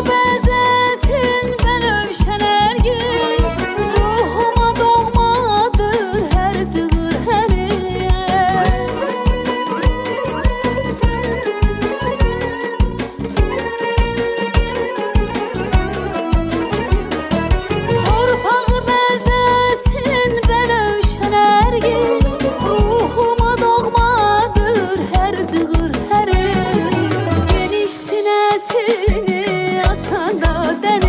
bəzəsin bənövşə nərgiz, ruhuma doğmadır hər cığır hər iz. Torpaq bəzəsin bənövşə nərgiz, ruhuma doğmadır hər cığır hər iz. Geniş sinəsini açanda dəniz,